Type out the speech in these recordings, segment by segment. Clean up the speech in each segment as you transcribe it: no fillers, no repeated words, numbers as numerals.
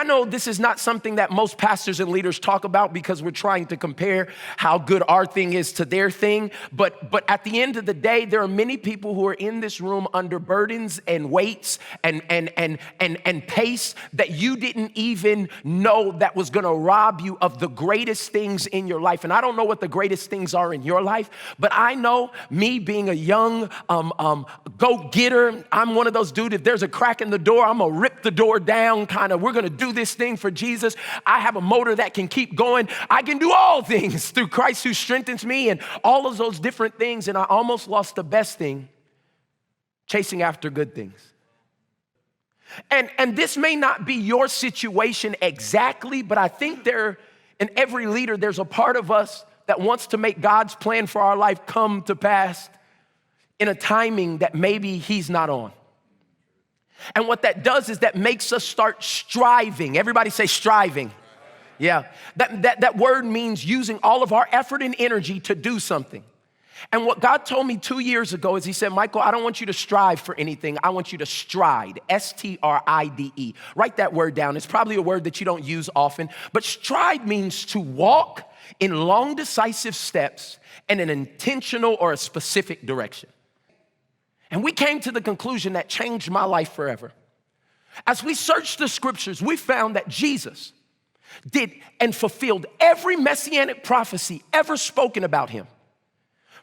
I know this is not something that most pastors and leaders talk about because we're trying to compare how good our thing is to their thing. But at the end of the day, there are many people who are in this room under burdens and weights and pace that you didn't even know that was going to rob you of the greatest things in your life. And I don't know what the greatest things are in your life, but I know, me being a young go-getter, I'm one of those dudes, if there's a crack in the door, I'm going to rip the door down, kind of, we're going to do this thing for Jesus. I have a motor that can keep going. I can do all things through Christ who strengthens me, and all of those different things. And I almost lost the best thing, chasing after good things. And this may not be your situation exactly, but I think in every leader, there's a part of us that wants to make God's plan for our life come to pass in a timing that maybe he's not on. And what that does is that makes us start striving. Everybody say striving. Yeah, that word means using all of our effort and energy to do something. And what God told me 2 years ago is he said, Michael, I don't want you to strive for anything. I want you to stride, S-T-R-I-D-E. Write that word down. It's probably a word that you don't use often, but stride means to walk in long, decisive steps in an intentional or a specific direction. And we came to the conclusion that changed my life forever. As we searched the scriptures, we found that Jesus did and fulfilled every messianic prophecy ever spoken about him.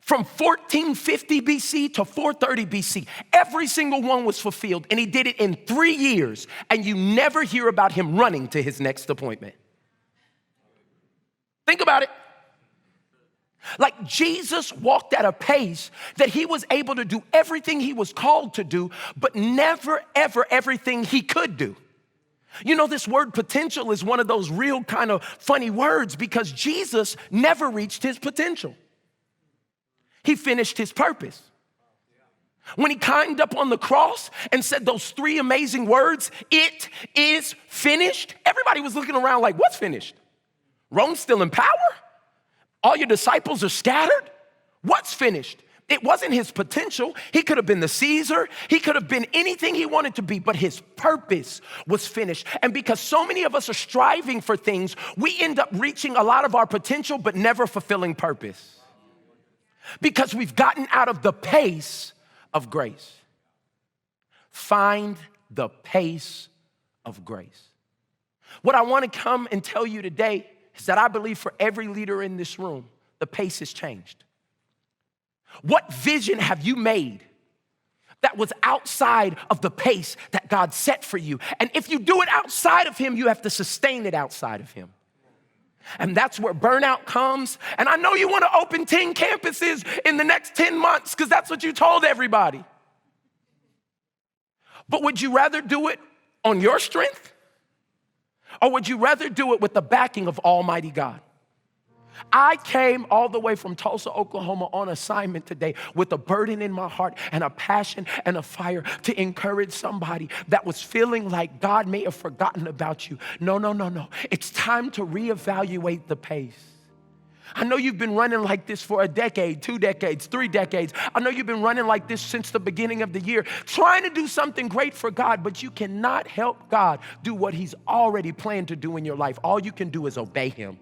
From 1450 BC to 430 BC, every single one was fulfilled, and he did it in 3 years, and you never hear about him running to his next appointment. Think about it. Like Jesus walked at a pace that he was able to do everything he was called to do, but never, ever everything he could do. You know, this word potential is one of those real kind of funny words because Jesus never reached his potential. He finished his purpose. When he climbed up on the cross and said those 3 amazing words, "It is finished," everybody was looking around like, what's finished? Rome's still in power? All your disciples are scattered? What's finished? It wasn't his potential. He could have been the Caesar. He could have been anything he wanted to be, but his purpose was finished. And because so many of us are striving for things, we end up reaching a lot of our potential, but never fulfilling purpose. Because we've gotten out of the pace of grace. Find the pace of grace. What I want to come and tell you today is that I believe for every leader in this room, the pace has changed. What vision have you made that was outside of the pace that God set for you? And if you do it outside of him, you have to sustain it outside of him. And that's where burnout comes. And I know you want to open 10 campuses in the next 10 months because that's what you told everybody. But would you rather do it on your strength? Or would you rather do it with the backing of Almighty God? I came all the way from Tulsa, Oklahoma on assignment today with a burden in my heart and a passion and a fire to encourage somebody that was feeling like God may have forgotten about you. No. It's time to reevaluate the pace. I know you've been running like this for a decade, 2 decades, 3 decades. I know you've been running like this since the beginning of the year, trying to do something great for God, but you cannot help God do what he's already planned to do in your life. All you can do is obey him.